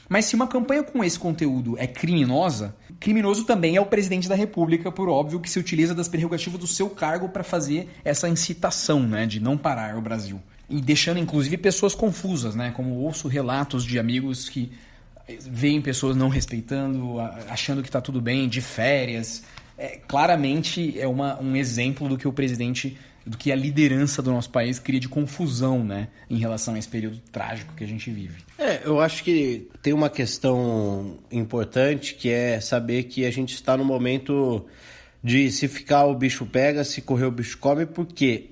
Mas se uma campanha com esse conteúdo é criminosa, criminoso também é o presidente da República, por óbvio, que se utiliza das prerrogativas do seu cargo para fazer essa incitação, né, de não parar o Brasil. E deixando, inclusive, pessoas confusas, né, como ouço relatos de amigos que veem pessoas não respeitando, achando que está tudo bem, de férias. Claramente é um exemplo do que o presidente, do que a liderança do nosso país cria de confusão, né, em relação a esse período trágico que a gente vive. Eu acho que tem uma questão importante, que é saber que a gente está no momento de se ficar o bicho pega, se correr o bicho come, porque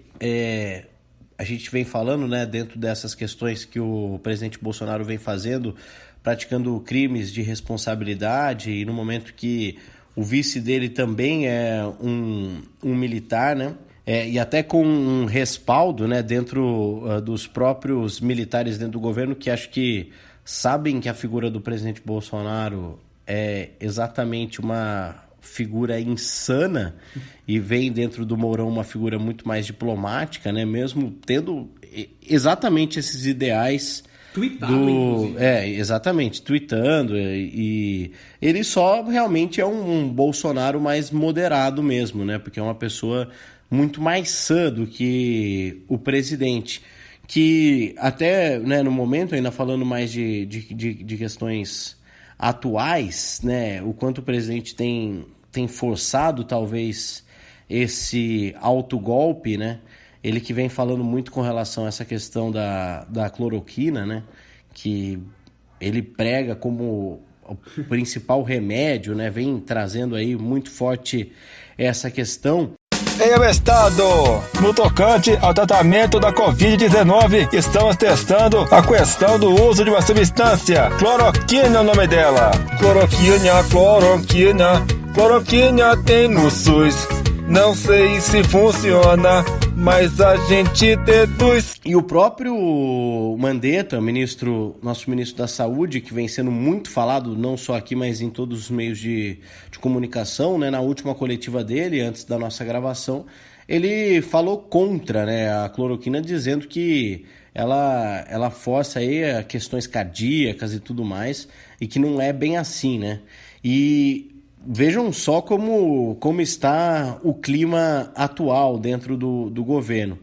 a gente vem falando, né, dentro dessas questões que o presidente Bolsonaro vem fazendo, praticando crimes de responsabilidade, e no momento que o vice dele também é um militar, né? E até com um respaldo, né, dentro dos próprios militares dentro do governo, que acho que sabem que a figura do presidente Bolsonaro é exatamente uma figura insana e vem dentro do Mourão uma figura muito mais diplomática, né, mesmo tendo exatamente esses ideais. Tweetado, inclusive. Exatamente, tweetando, e ele só realmente é um Bolsonaro mais moderado mesmo, né, porque é uma pessoa muito mais sã do que o presidente, que até, né, no momento, ainda falando mais de questões atuais, né, o quanto o presidente tem forçado talvez esse autogolpe, né, ele que vem falando muito com relação a essa questão da cloroquina, né, que ele prega como o principal remédio, né, vem trazendo aí muito forte essa questão. Em meu estado, no tocante ao tratamento da Covid-19, estamos testando a questão do uso de uma substância, cloroquina é o nome dela. Cloroquina tem no SUS. Não sei se funciona, mas a gente deduz. E o próprio Mandetta, nosso ministro da Saúde, que vem sendo muito falado, não só aqui, mas em todos os meios de comunicação, né, na última coletiva dele, antes da nossa gravação, ele falou contra, né, a cloroquina, dizendo que ela força aí questões cardíacas e tudo mais, e que não é bem assim, né? E vejam só como está o clima atual dentro do governo.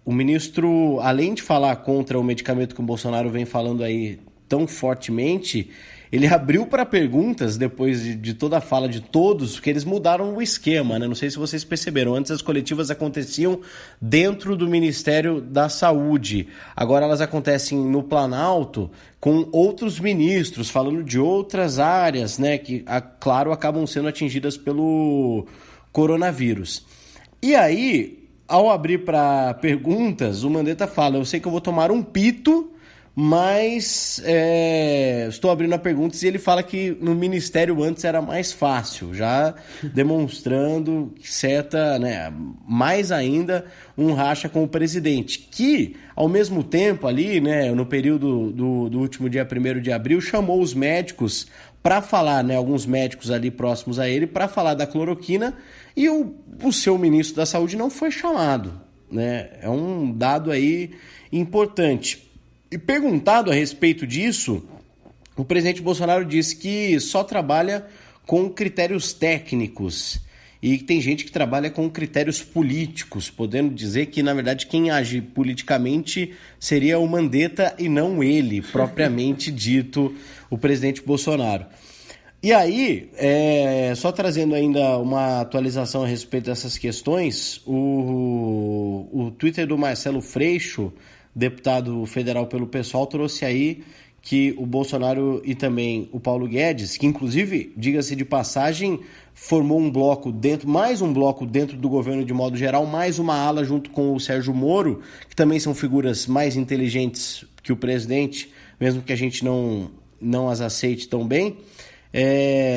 O ministro, além de falar contra o medicamento que o Bolsonaro vem falando aí tão fortemente, ele abriu para perguntas depois de toda a fala de todos, porque eles mudaram o esquema, né? Não sei se vocês perceberam, antes as coletivas aconteciam dentro do Ministério da Saúde, agora elas acontecem no Planalto com outros ministros, falando de outras áreas, né, que, claro, acabam sendo atingidas pelo coronavírus. E aí, ao abrir para perguntas, o Mandetta fala: eu sei que eu vou tomar um pito, mas estou abrindo a perguntas, e ele fala que no Ministério antes era mais fácil, já demonstrando certa, né, mais ainda um racha com o presidente, que ao mesmo tempo ali, né, no período do último dia 1º de abril, chamou os médicos para falar, né, alguns médicos ali próximos a ele, para falar da cloroquina, e o seu ministro da Saúde não foi chamado, né? É um dado aí importante. E perguntado a respeito disso, o presidente Bolsonaro disse que só trabalha com critérios técnicos e que tem gente que trabalha com critérios políticos, podendo dizer que, na verdade, quem age politicamente seria o Mandetta e não ele, propriamente dito, o presidente Bolsonaro. E aí, só trazendo ainda uma atualização a respeito dessas questões, o Twitter do Marcelo Freixo, deputado federal pelo PSOL, trouxe aí que o Bolsonaro e também o Paulo Guedes, que inclusive, diga-se de passagem, formou mais um bloco dentro do governo de modo geral, mais uma ala junto com o Sérgio Moro, que também são figuras mais inteligentes que o presidente, mesmo que a gente não as aceite tão bem,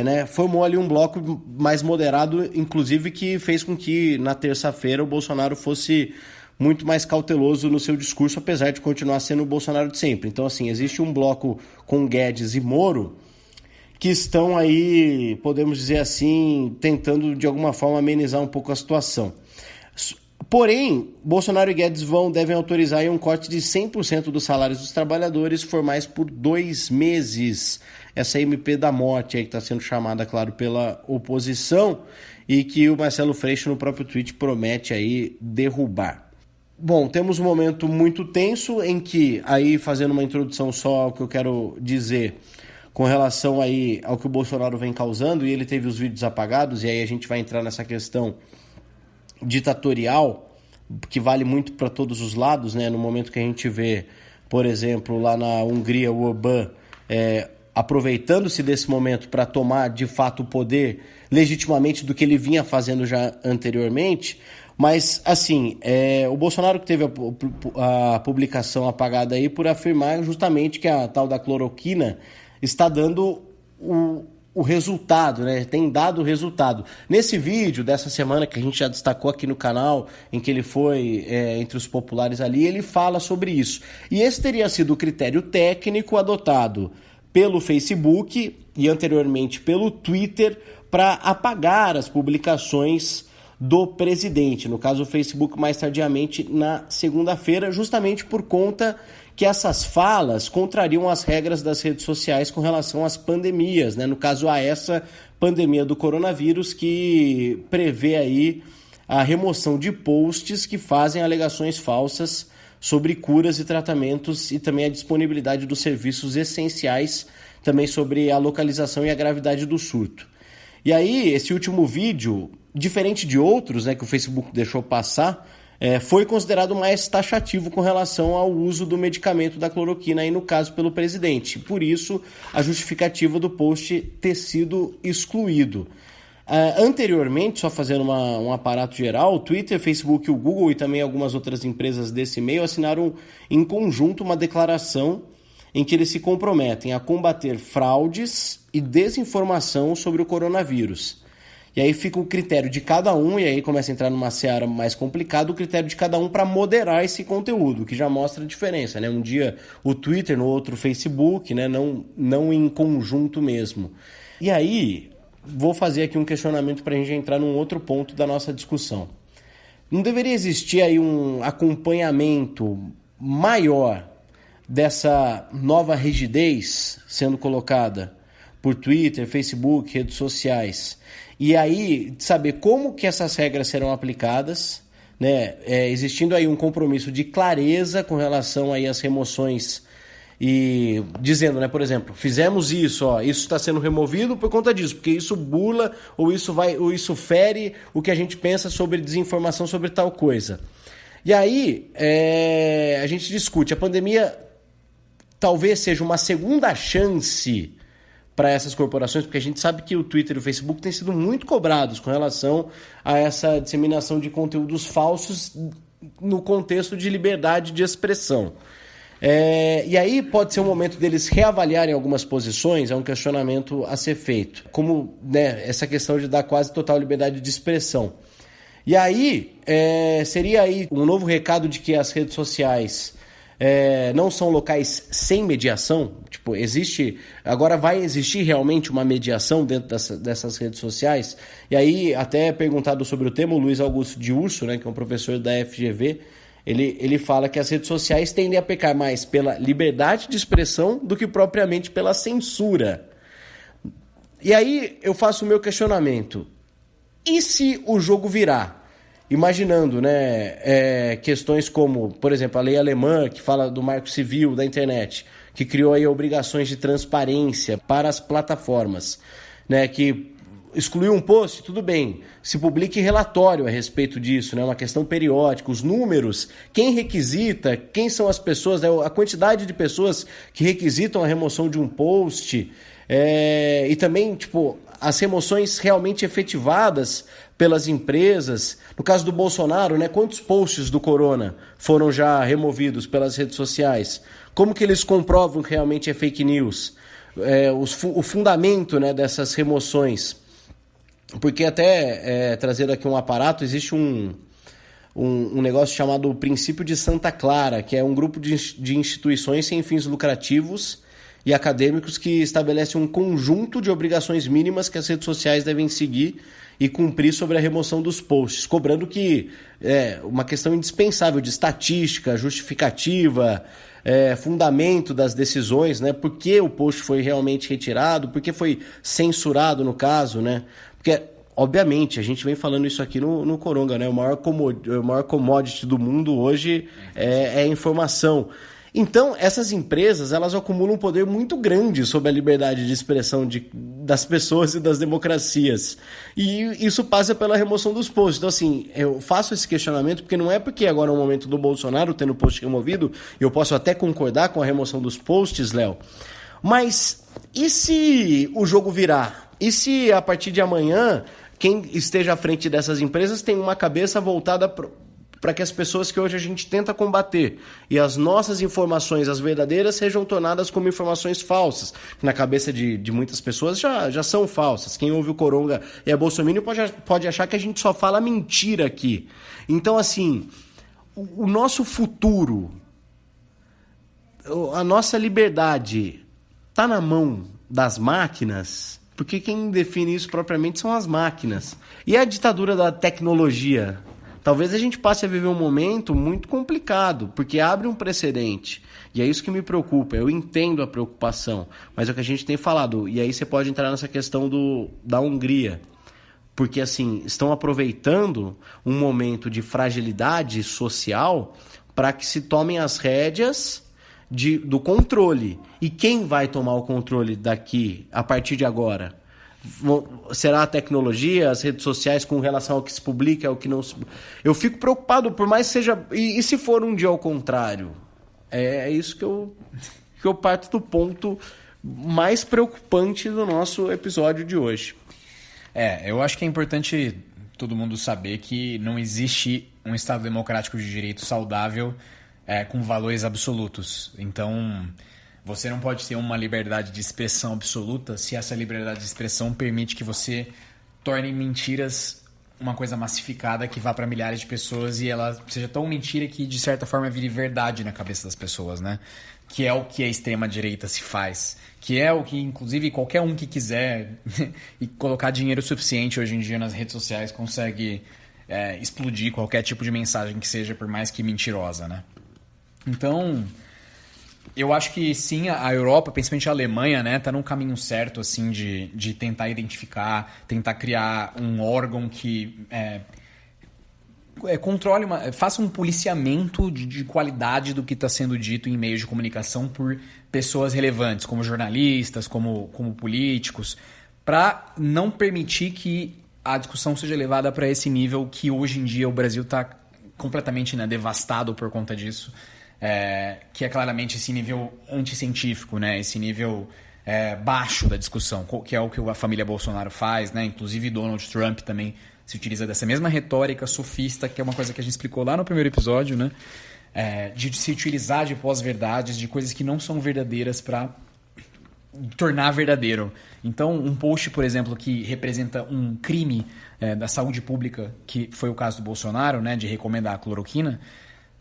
né, formou ali um bloco mais moderado, inclusive que fez com que na terça-feira o Bolsonaro fosse muito mais cauteloso no seu discurso, apesar de continuar sendo o Bolsonaro de sempre. Então, assim, existe um bloco com Guedes e Moro que estão aí, podemos dizer assim, tentando de alguma forma amenizar um pouco a situação. Porém, Bolsonaro e Guedes devem autorizar aí um corte de 100% dos salários dos trabalhadores formais por 2 meses. Essa MP da morte aí que está sendo chamada, claro, pela oposição e que o Marcelo Freixo no próprio tweet promete aí derrubar. Bom, temos um momento muito tenso em que, aí fazendo uma introdução só ao que eu quero dizer com relação aí ao que o Bolsonaro vem causando, e ele teve os vídeos apagados, e aí a gente vai entrar nessa questão ditatorial, que vale muito para todos os lados, né? No momento que a gente vê, por exemplo, lá na Hungria, o Orbán aproveitando-se desse momento para tomar de fato o poder legitimamente do que ele vinha fazendo já anteriormente. Mas, assim, o Bolsonaro que teve a publicação apagada aí por afirmar justamente que a tal da cloroquina está dando o resultado, né? Tem dado o resultado. Nesse vídeo dessa semana que a gente já destacou aqui no canal, em que ele foi entre os populares ali, ele fala sobre isso. E esse teria sido o critério técnico adotado pelo Facebook e anteriormente pelo Twitter para apagar as publicações do presidente. No caso, o Facebook mais tardiamente na segunda-feira, justamente por conta que essas falas contrariam as regras das redes sociais com relação às pandemias, né? No caso, a essa pandemia do coronavírus, que prevê aí a remoção de posts que fazem alegações falsas sobre curas e tratamentos e também a disponibilidade dos serviços essenciais, também sobre a localização e a gravidade do surto. E aí, esse último vídeo, diferente de outros, né, que o Facebook deixou passar, foi considerado mais taxativo com relação ao uso do medicamento da cloroquina, aí no caso pelo presidente. Por isso, a justificativa do post ter sido excluído. Anteriormente, só fazendo um aparato geral, o Twitter, Facebook, o Google e também algumas outras empresas desse meio assinaram em conjunto uma declaração em que eles se comprometem a combater fraudes e desinformação sobre o coronavírus. E aí fica o critério de cada um, e aí começa a entrar numa seara mais complicada, o critério de cada um para moderar esse conteúdo, que já mostra a diferença, né? Um dia o Twitter, no outro o Facebook, né? Não em conjunto mesmo. E aí, vou fazer aqui um questionamento para a gente entrar num outro ponto da nossa discussão. Não deveria existir aí um acompanhamento maior dessa nova rigidez sendo colocada por Twitter, Facebook, redes sociais, e aí saber como que essas regras serão aplicadas, né? Existindo aí um compromisso de clareza com relação aí às remoções e dizendo, né, por exemplo, fizemos isso, isso está sendo removido por conta disso, porque isso burla ou isso fere o que a gente pensa sobre desinformação sobre tal coisa. E aí a gente discute, a pandemia talvez seja uma segunda chance para essas corporações, porque a gente sabe que o Twitter e o Facebook têm sido muito cobrados com relação a essa disseminação de conteúdos falsos no contexto de liberdade de expressão. E aí pode ser um momento deles reavaliarem algumas posições, é um questionamento a ser feito, como, né, essa questão de dar quase total liberdade de expressão. E aí seria aí um novo recado de que as redes sociais não são locais sem mediação. Tipo, agora vai existir realmente uma mediação dentro dessas redes sociais. E aí, até perguntado sobre o tema, o Luiz Augusto de Urso, né, que é um professor da FGV, ele fala que as redes sociais tendem a pecar mais pela liberdade de expressão do que propriamente pela censura. E aí eu faço o meu questionamento. E se o jogo virar? Imaginando, né, questões como, por exemplo, a lei alemã, que fala do marco civil da internet, que criou aí obrigações de transparência para as plataformas, né, que excluiu um post, tudo bem, se publique relatório a respeito disso, né, uma questão periódica, os números, quem requisita, quem são as pessoas, né, a quantidade de pessoas que requisitam a remoção de um post, e também, tipo, as remoções realmente efetivadas pelas empresas. No caso do Bolsonaro, né, quantos posts do Corona foram já removidos pelas redes sociais? Como que eles comprovam que realmente é fake news? O fundamento, né, dessas remoções. Porque até, trazendo aqui um aparato, existe um negócio chamado Princípio de Santa Clara, que é um grupo de instituições sem fins lucrativos e acadêmicos que estabelecem um conjunto de obrigações mínimas que as redes sociais devem seguir e cumprir sobre a remoção dos posts, cobrando que é uma questão indispensável de estatística, justificativa, fundamento das decisões, né? Por que o post foi realmente retirado, por que foi censurado no caso, né? Porque, obviamente, a gente vem falando isso aqui no Coronga, né? O maior commodity do mundo hoje é a informação. Então, essas empresas, elas acumulam um poder muito grande sobre a liberdade de expressão das pessoas e das democracias. E isso passa pela remoção dos posts. Então, assim, eu faço esse questionamento porque não é porque agora é o momento do Bolsonaro tendo o post removido, eu posso até concordar com a remoção dos posts, Léo, mas e se o jogo virar? E se a partir de amanhã, quem esteja à frente dessas empresas tem uma cabeça voltada para que as pessoas que hoje a gente tenta combater e as nossas informações, as verdadeiras, sejam tornadas como informações falsas, que na cabeça de muitas pessoas já são falsas. Quem ouve o Coronga e é bolsominion pode achar que a gente só fala mentira aqui. Então, assim, o nosso futuro, a nossa liberdade está na mão das máquinas, porque quem define isso propriamente são as máquinas. E a ditadura da tecnologia? Talvez a gente passe a viver um momento muito complicado, porque abre um precedente. E é isso que me preocupa. Eu entendo a preocupação, mas é o que a gente tem falado. E aí você pode entrar nessa questão da Hungria. Porque, assim, estão aproveitando um momento de fragilidade social para que se tomem as rédeas do controle. E quem vai tomar o controle daqui, a partir de agora? Será a tecnologia, as redes sociais com relação ao que se publica, ao que não se... Eu fico preocupado, por mais que seja... E se for um dia ao contrário? É isso que eu parto do ponto mais preocupante do nosso episódio de hoje. Eu acho que é importante todo mundo saber que não existe um Estado democrático de direito saudável com valores absolutos. Então, você não pode ter uma liberdade de expressão absoluta se essa liberdade de expressão permite que você torne mentiras uma coisa massificada que vá para milhares de pessoas e ela seja tão mentira que, de certa forma, vire verdade na cabeça das pessoas, né? Que é o que a extrema-direita se faz. Que é o que, inclusive, qualquer um que quiser e colocar dinheiro suficiente hoje em dia nas redes sociais consegue explodir qualquer tipo de mensagem que seja, por mais que mentirosa, né? Então, eu acho que sim, a Europa, principalmente a Alemanha, né, tá num caminho certo assim de tentar identificar, tentar criar um órgão que controle, faça um policiamento de qualidade do que está sendo dito em meios de comunicação por pessoas relevantes, como jornalistas, como políticos, para não permitir que a discussão seja levada para esse nível que hoje em dia o Brasil está completamente devastado por conta disso. Que é claramente esse nível anticientífico, né? Esse nível baixo da discussão, que é o que a família Bolsonaro faz, né? Inclusive Donald Trump também se utiliza dessa mesma retórica sofista, que é uma coisa que a gente explicou lá no primeiro episódio, né? De se utilizar de pós-verdades, de coisas que não são verdadeiras para tornar verdadeiro. Então, um post, por exemplo, que representa um crime da saúde pública, que foi o caso do Bolsonaro, né? De recomendar a cloroquina,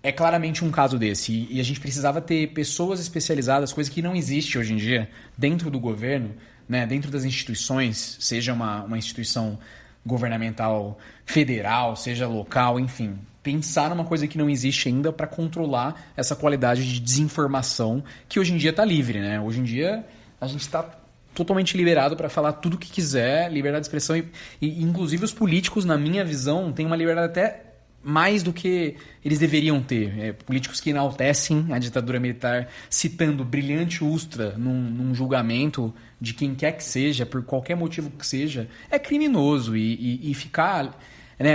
é claramente um caso desse. E a gente precisava ter pessoas especializadas, coisa que não existe hoje em dia, dentro do governo, né, dentro das instituições, seja uma instituição governamental federal, seja local, enfim. Pensar numa coisa que não existe ainda para controlar essa qualidade de desinformação que hoje em dia está livre, né? Hoje em dia a gente está totalmente liberado para falar tudo o que quiser, liberdade de expressão. E inclusive os políticos, na minha visão, têm uma liberdade até mais do que eles deveriam ter. Políticos que enaltecem a ditadura militar, citando brilhante ustra num julgamento de quem quer que seja, por qualquer motivo que seja, é criminoso. E ficar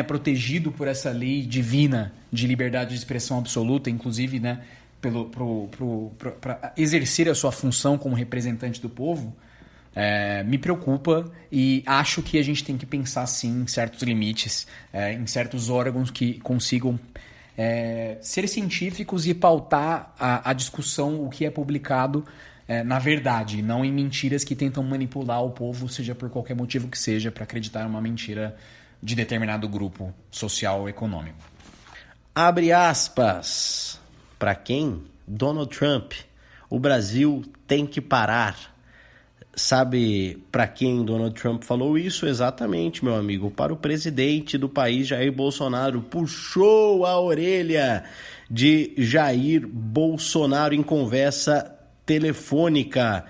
protegido por essa lei divina de liberdade de expressão absoluta, inclusive para exercer a sua função como representante do povo, me preocupa e acho que a gente tem que pensar sim em certos limites, em certos órgãos que consigam ser científicos e pautar a discussão, o que é publicado na verdade, não em mentiras que tentam manipular o povo, seja por qualquer motivo que seja, para acreditar em uma mentira de determinado grupo social ou econômico. Abre aspas. Para quem? Donald Trump. O Brasil tem que parar. Sabe para quem Donald Trump falou isso? Exatamente, meu amigo, para o presidente do país, Jair Bolsonaro. Puxou a orelha de Jair Bolsonaro em conversa telefônica.